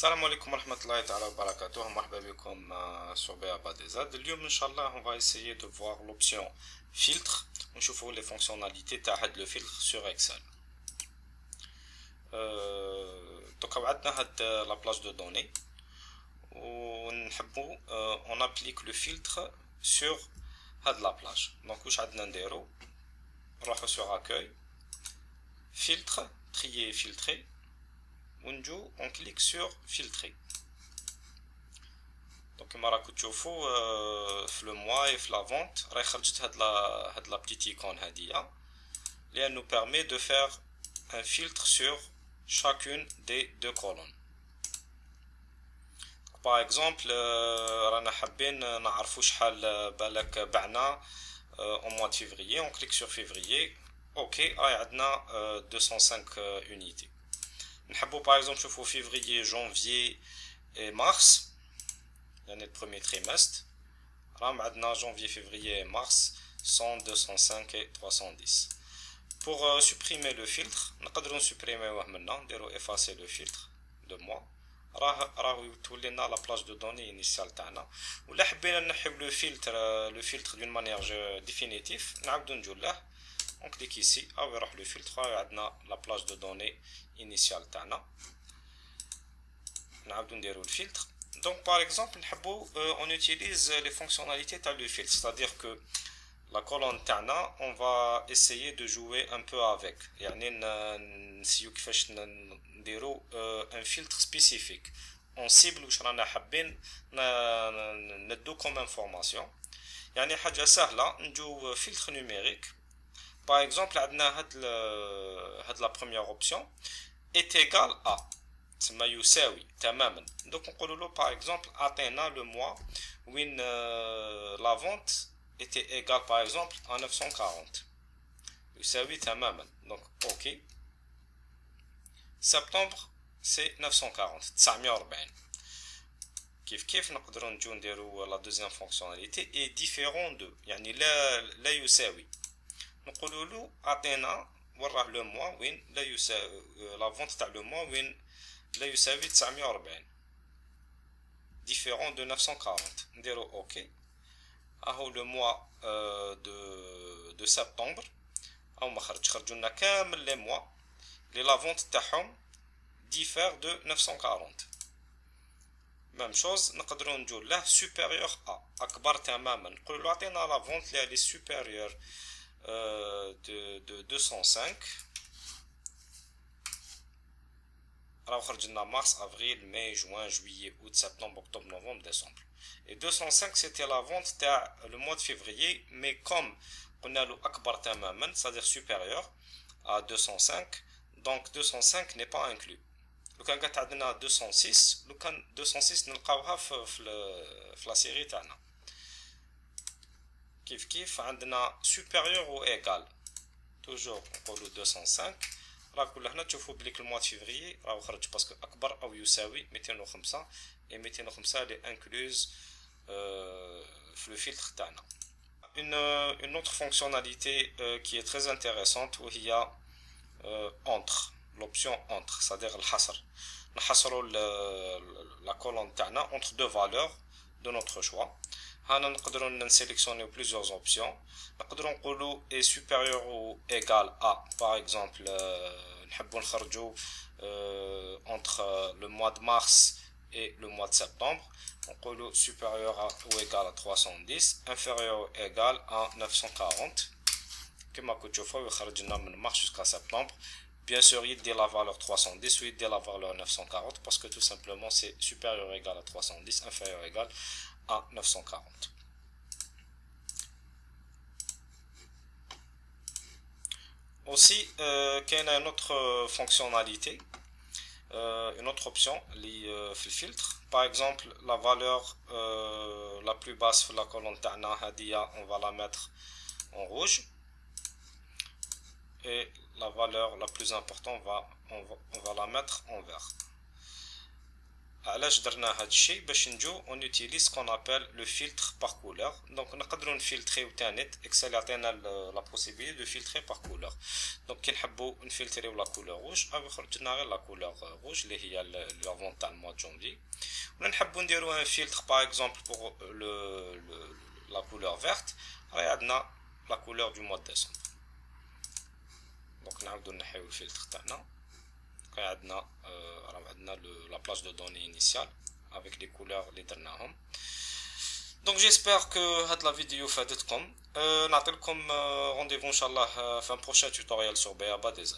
السلام عليكم ورحمة الله تعالى وبركاته. مرحبا بكم sur BABADZ. اليوم إن شاء الله on va essayer de voir l'option filtre ونشوفوا les fonctionnalités تاع هاد le filtre sur Excel. Donc عندنا هاد la plage de données ونحبوا on applique le filtre sur هاد la plage. Donc واش عندنا نديرو؟ نروحو sur accueil, filtre, trier et filtrer. On clique sur filtrer. Donc comme راكم تشوفوا في le mois et في la vente راهي خرجت هاد la petite icône هادية اللي nous permet de faire un filtre sur chacune des deux colonnes. Par exemple رانا حابين نعرفوا شحال بالك بعنا au mois de février. On clique sur février. OK, راهي عندنا 205 unités. نحبوا par exemple نشوفوا février, janvier et mars, يعني le premier trimestre. راهم عندنا janvier, février et mars 100, 205 et 310. Pour supprimer le filtre نقدروا نسوبريميوه منا, نديروا effacer le filtre de mois. راهو تولي لنا la plage de données initiale تاعنا. ولا حبينا نحيو le filtre d'une manière définitive نعاودوا نجو له. On clique ici, يروح le filtre, عندنا la plage de données initiale تاعنا. نعاودو نديرو le filtre. Donc par exemple نحبو on utilise les fonctionnalités تاع le filtre, c'est-à-dire que la colonne تاعنا on va essayer de jouer un peu avec, يعني نسيو كيفاش نديرو un filtre spécifique. On cible واش رانا حابين ندو comme information. يعني حاجة سهلة, نجو filtre numérique. Par exemple, la première option est égale à تسمى يساوي تماما. Donc on peut par exemple atteindre le mois où la vente était égale par exemple à 940. يساوي تماما. Donc OK. Septembre c'est 940 940. كيف نقدروا نجو نديروا la deuxième fonctionnalité est différent de, يعني لا يساوي. نقولوا له عطينا وراه لو موا وين لا يساوي لا فونت تاع لو موا وين لا يساوي 940 ديفيرون دو 940. نديرو اوكي. اهو لو موا دو سبتمبر او ما خرجوا لنا كامل لي موا لي لا فونت تاعهم ديفير دو 940. ميم شوز نقدروا نجو له سوبيريور ا اكبر تماما. نقولوا له عطينا لا فونت اللي سوبيريور de 205. Alors خرجنا mars, avril, mai, juin, juillet, août, septembre, octobre, novembre, décembre. Et 205 c'était la vente تاع le mois de février, mais comme قلنا له أكبر تماما, c'est-à-dire supérieur à 205, donc 205 n'est pas inclus. لو كان قاعد عندنا 206, لو كان 206 نلقاوها في la série تاعنا. كيف عندنا supérieur ou égal, toujours نقولوا 205. راكم هنا تشوفوا بليك الموا de février راهو خرج باسكو اكبر او يساوي 205 et 205 اللي incluse في le filtre تاعنا. Une autre fonctionnalité qui est très intéressante وهي entre, l'option entre, c'est-à-dire الحصر. نحصروا la colonne تاعنا entre deux valeurs de notre choix. هنا نقدروا نسيليكسيونيو plusieurs options. نقدروا نقولوا est supérieur ou égal à, par exemple نحبوا نخرجوا entre le mois de mars et le mois de septembre. نقولوا supérieur à ou égal à 310, inférieur ou égal à 940. كما كتشوفوا يخرج لنا من mars jusqu'à septembre. Bien sûr, il dit la valeur 310 ou il dit la valeur 940 parce que tout simplement c'est supérieur ou égal à 310, inférieur ou égal à 940. Aussi, qu'il y a une autre fonctionnalité, une autre option, le filtre. Par exemple, la valeur la plus basse de la colonne تاعنا هادية, on va la mettre en rouge. Et la valeur la plus importante, on va la mettre en vert. علاش درنا هاد الشيء باش نجو on utilise ce qu'on appelle le filtre par couleur. donc نقدروا نفلتريو تانيت اكسل يعطينا لا possibilité de filtrer par couleur. donc كي نحبوا نفلتريو لا كولور روج او يخرج لنا غير لا كولور روج اللي هي لافون تاع الموا جونفي. ولا نحبوا نديروا ان فيلتر باغ اكزومبل بور la couleur verte راهي عندنا la couleur du mois de décembre. donc نعاودو نحيو الفلتر تاعنا عندنا la plage de données initiale avec les couleurs اللي درناهم. donc j'espère que هاد la vidéo فادتكم. نعطيلكم rendez-vous ان شاء الله في un prochain tutoriel sur BA BADZ.